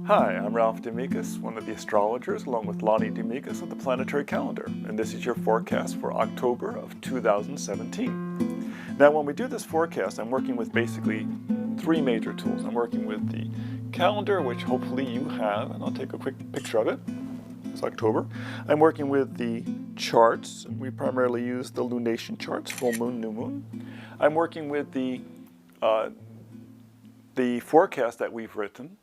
Hi, I'm Ralph Amicis, one of the astrologers, along with Lonnie Amicis of the Planetary calendar, and this is your forecast for October of 2017. Now, when we do this forecast, I'm working with basically three major tools. I'm working with the calendar, which hopefully you have, and I'll take a quick picture of it. It's October. I'm working with the charts. We primarily use the lunation charts, full moon, new moon. I'm working with the forecast that we've written,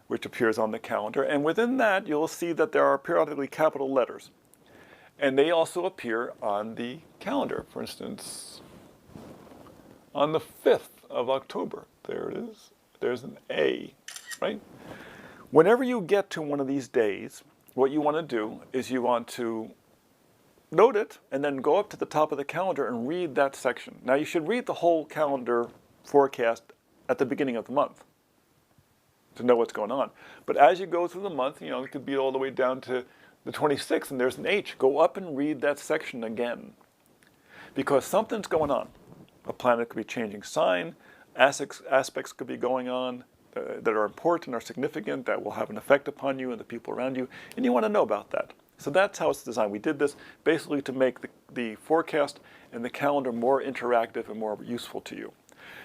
which appears on the calendar. And within that, you'll see that there are periodically capital letters. And they also appear on the calendar. For instance, on the 5th of October, there it is. There's an A, right? Whenever you get to one of these days, what you want to do is you want to note it and then go up to the top of the calendar and read that section. Now, you should read the whole calendar forecast at the beginning of the month to know what's going on. But as you go through the month, it could be all the way down to the 26th and there's an H. Go up and read that section again. Because something's going on. A planet could be changing sign, aspects could be going on that are important or significant, that will have an effect upon you and the people around you, and you want to know about that. So that's how it's designed. We did this basically to make the forecast and the calendar more interactive and more useful to you.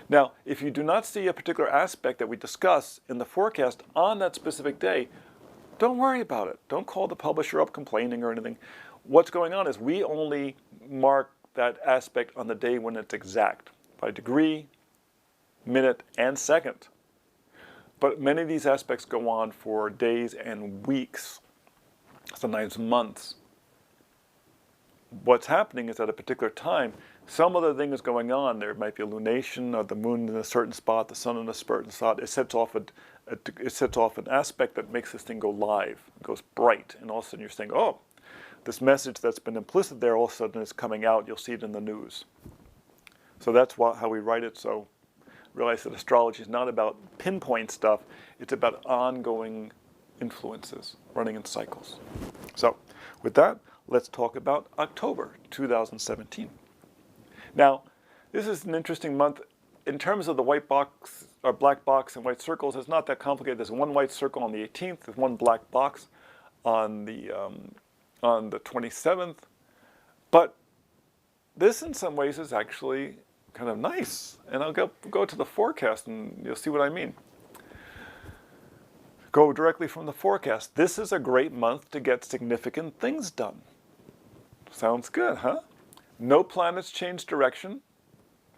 Now, if you do not see a particular aspect that we discuss in the forecast on that specific day, don't worry about it. Don't call the publisher up complaining or anything. What's going on is we only mark that aspect on the day when it's exact, by degree, minute, and second. But many of these aspects go on for days and weeks, sometimes months. What's happening is at a particular time, some other thing is going on. There might be a lunation, or the moon in a certain spot, the sun in a certain spot. It sets off an aspect that makes this thing go live, it goes bright, and all of a sudden you're saying, oh, this message that's been implicit there all of a sudden is coming out. You'll see it in the news. So that's how we write it. So realize that astrology is not about pinpoint stuff. It's about ongoing influences running in cycles. So with that, let's talk about October 2017. Now, this is an interesting month. In terms of the white box, or black box and white circles, it's not that complicated. There's one white circle on the 18th, there's one black box on the 27th. But this, in some ways, is actually kind of nice. And I'll go to the forecast, and you'll see what I mean. Go directly from the forecast. This is a great month to get significant things done. Sounds good, huh? No planets change direction,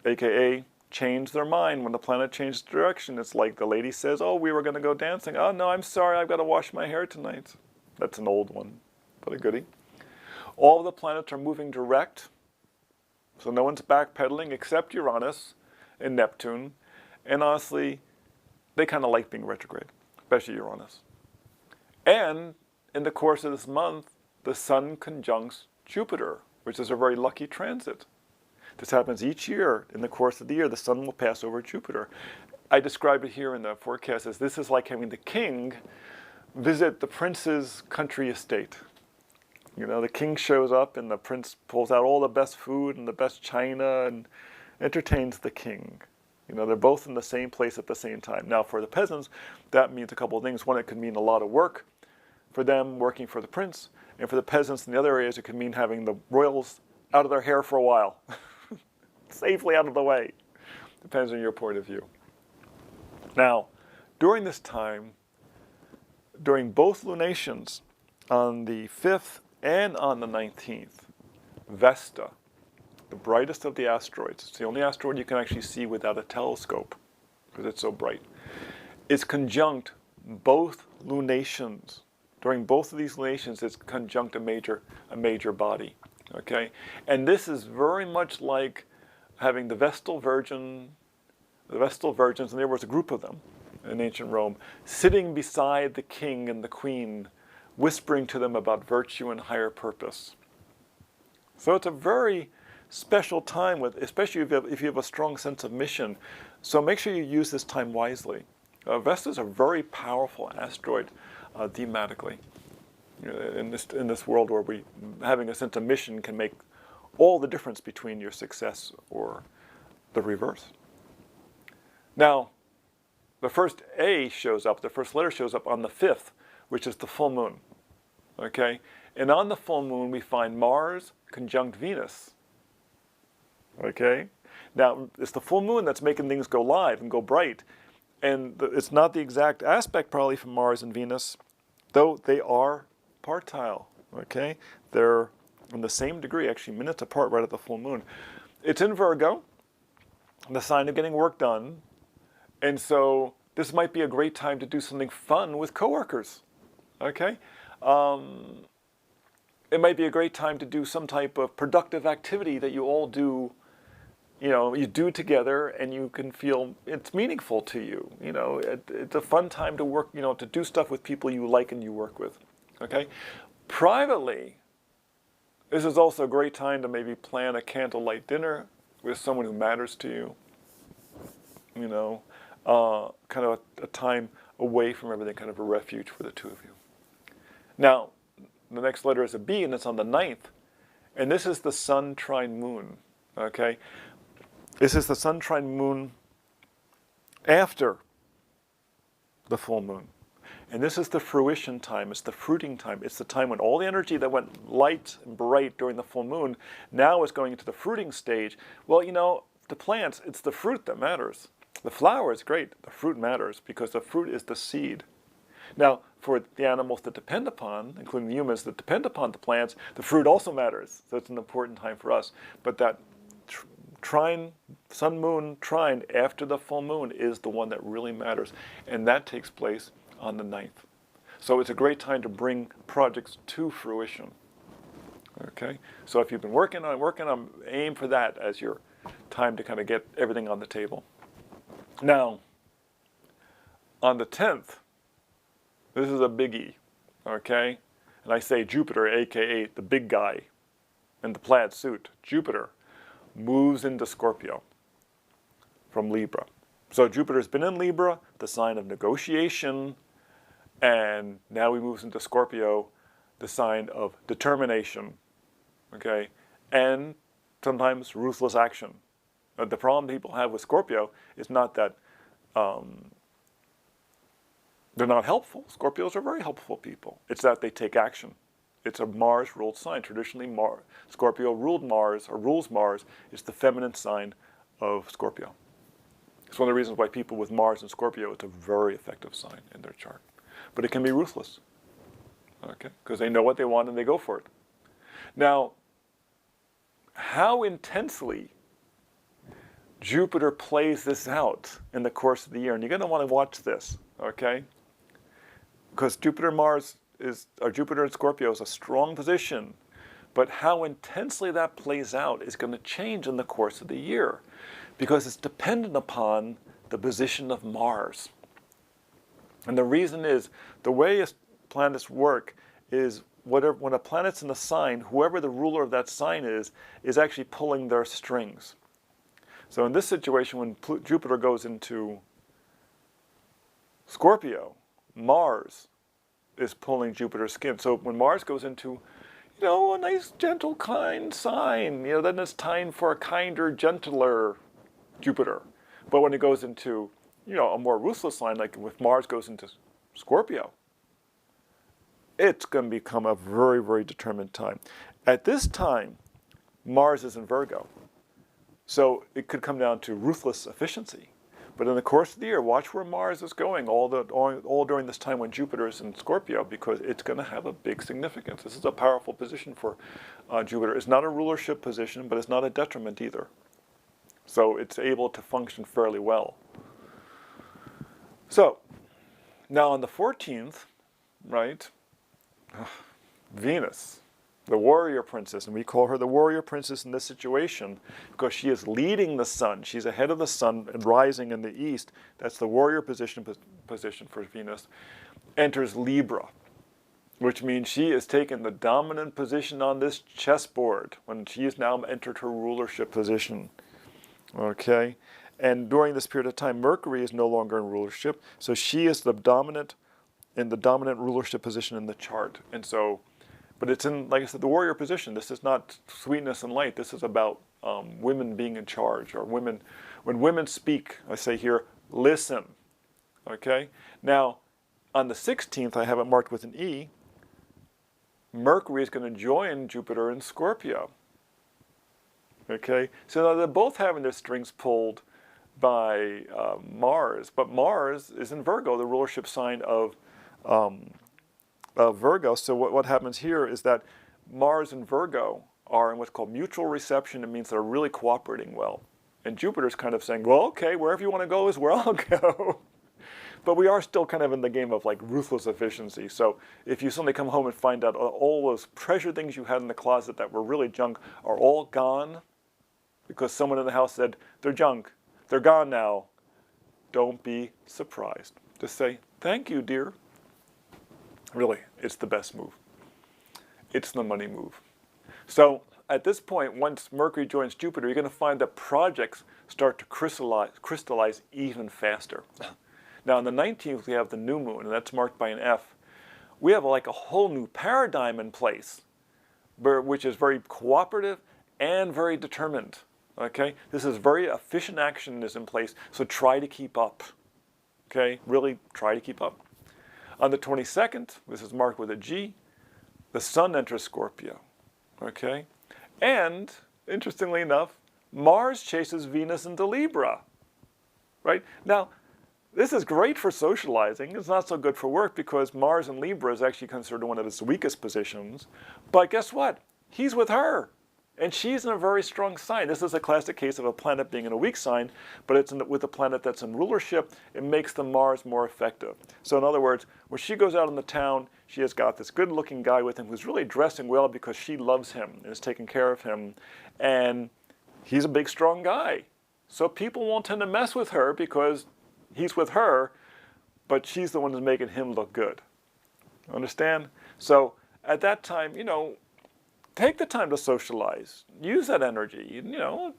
aka change their mind. When the planet changes direction, it's like the lady says, oh, we were going to go dancing. Oh, no, I'm sorry, I've got to wash my hair tonight. That's an old one, but a goodie. All of the planets are moving direct, so no one's backpedaling except Uranus and Neptune. And honestly, they kind of like being retrograde, especially Uranus. And in the course of this month, the Sun conjuncts Jupiter, which is a very lucky transit. This happens each year. In the course of the year, the sun will pass over Jupiter. I describe it here in the forecast as this is like having the king visit the prince's country estate. The king shows up and the prince pulls out all the best food and the best china and entertains the king. They're both in the same place at the same time. Now, for the peasants, that means a couple of things. One, it could mean a lot of work for them working for the prince. And for the peasants in the other areas, it could mean having the royals out of their hair for a while. Safely out of the way. Depends on your point of view. Now, during this time, during both lunations, on the 5th and on the 19th, Vesta, the brightest of the asteroids, it's the only asteroid you can actually see without a telescope, because it's so bright, is conjunct both lunations. During both of these lunations, it's conjunct a major body, okay? And this is very much like having the Vestal Virgins, and there was a group of them in ancient Rome, sitting beside the king and the queen, whispering to them about virtue and higher purpose. So it's a very special time, especially if you have a strong sense of mission. So make sure you use this time wisely. Vesta is a very powerful asteroid. Thematically, in this world where having a sense of mission can make all the difference between your success or the reverse. Now, the first A shows up, the first letter shows up on the 5th, which is the full moon. Okay? And on the full moon, we find Mars conjunct Venus. Okay? Now, it's the full moon that's making things go live and go bright. And it's not the exact aspect probably from Mars and Venus, though they are partile. Okay? They're in the same degree, actually minutes apart right at the full moon. It's in Virgo, the sign of getting work done. And so this might be a great time to do something fun with coworkers. Okay? It might be a great time to do some type of productive activity that you all do, you do together, and you can feel it's meaningful to you. It's a fun time to work, to do stuff with people you like and you work with. Okay? Privately, this is also a great time to maybe plan a candlelight dinner with someone who matters to you. Kind of a time away from everything, kind of a refuge for the two of you. Now, the next letter is a B, and it's on the 9th. And this is the Sun Trine Moon. Okay? This is the Sun Trine Moon after the full moon. And this is the fruition time. It's the fruiting time. It's the time when all the energy that went light and bright during the full moon now is going into the fruiting stage. Well, the plants, it's the fruit that matters. The flower is great. The fruit matters because the fruit is the seed. Now, for the animals that depend upon, including the humans that depend upon the plants, the fruit also matters. So it's an important time for us. But that trine, sun moon trine after the full moon is the one that really matters. And that takes place on the 9th. So it's a great time to bring projects to fruition. Okay? So if you've been working on, aim for that as your time to kind of get everything on the table. Now, on the 10th, this is a biggie, okay? And I say Jupiter, aka the big guy in the plaid suit, Jupiter, moves into Scorpio from Libra. So Jupiter's been in Libra, the sign of negotiation, and now he moves into Scorpio, the sign of determination, okay? And sometimes ruthless action. The problem people have with Scorpio is not that they're not helpful. Scorpios are very helpful people. It's that they take action. It's a Mars-ruled sign. Traditionally, Scorpio ruled Mars, or rules Mars. It's the feminine sign of Scorpio. It's one of the reasons why people with Mars and Scorpio, it's a very effective sign in their chart. But it can be ruthless, okay? Because they know what they want and they go for it. Now, how intensely Jupiter plays this out in the course of the year, and you're going to want to watch this, okay? Because Jupiter and Scorpio is a strong position, but how intensely that plays out is going to change in the course of the year, because it's dependent upon the position of Mars. And the reason is, the way planets work is when a planet's in a sign, whoever the ruler of that sign is actually pulling their strings. So in this situation, when Jupiter goes into Scorpio, Mars is pulling Jupiter's skin. So when Mars goes into, a nice, gentle, kind sign, then it's time for a kinder, gentler Jupiter. But when it goes into, a more ruthless sign, like if Mars goes into Scorpio, it's going to become a very, very determined time. At this time, Mars is in Virgo. So it could come down to ruthless efficiency. But in the course of the year, watch where Mars is going all during this time when Jupiter is in Scorpio, because it's going to have a big significance. This is a powerful position for Jupiter. It's not a rulership position, but it's not a detriment either. So it's able to function fairly well. So now on the 14th, right, Venus, the warrior princess, and we call her the warrior princess in this situation because she is leading the sun. She's ahead of the sun and rising in the east. That's the warrior position for Venus. Enters Libra, which means she is taking the dominant position on this chessboard when she has now entered her rulership position. Okay? And during this period of time, Mercury is no longer in rulership, so she is the dominant rulership position in the chart. And so, but it's in, like I said, the warrior position. This is not sweetness and light. This is about women being in charge, or women. When women speak, I say here, listen. Okay? Now, on the 16th, I have it marked with an E. Mercury is going to join Jupiter in Scorpio. Okay? So now they're both having their strings pulled by Mars, but Mars is in Virgo, the rulership sign of Virgo. So what happens here is that Mars and Virgo are in what's called mutual reception. It means they're really cooperating well. And Jupiter's kind of saying, well, okay, wherever you want to go is where I'll go. But we are still kind of in the game of like ruthless efficiency. So if you suddenly come home and find out all those treasure things you had in the closet that were really junk are all gone because someone in the house said, they're junk, they're gone now, don't be surprised. Just say, thank you, dear. Really, it's the best move. It's the money move. So at this point, once Mercury joins Jupiter, you're going to find that projects start to crystallize even faster. Now on the 19th, we have the new moon, and that's marked by an F. We have like a whole new paradigm in place, which is very cooperative and very determined. Okay, this is very efficient action is in place, so try to keep up. Okay, really try to keep up. On the 22nd, this is marked with a G, the Sun enters Scorpio. Okay, and interestingly enough, Mars chases Venus into Libra. Right now, this is great for socializing. It's not so good for work because Mars in Libra is actually considered one of its weakest positions. But guess what? He's with her. And she's in a very strong sign. This is a classic case of a planet being in a weak sign, but it's with a planet that's in rulership, it makes the Mars more effective. So in other words, when she goes out in the town, she has got this good-looking guy with him who's really dressing well because she loves him and is taking care of him. And he's a big, strong guy. So people won't tend to mess with her because he's with her, but she's the one who's making him look good. Understand? So at that time, you know, take the time to socialize. Use that energy. You know,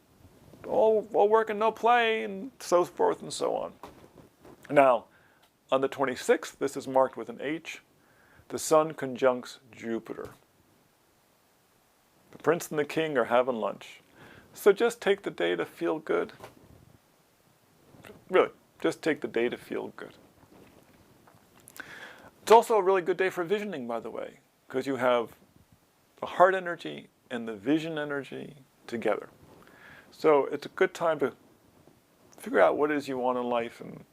all work and no play, and so forth and so on. Now, on the 26th, this is marked with an H. The Sun conjuncts Jupiter. The Prince and the King are having lunch. So just take the day to feel good. Really, just take the day to feel good. It's also a really good day for visioning, by the way, because you have the heart energy and the vision energy together. So it's a good time to figure out what it is you want in life and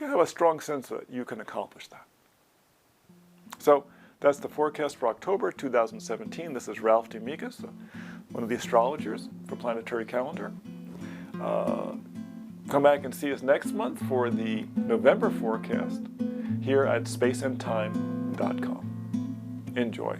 have a strong sense that you can accomplish that. So that's the forecast for October 2017. This is Ralph D. Amicis, one of the astrologers for Planetary Calendar. Come back and see us next month for the November forecast here at spaceandtime.com. Enjoy.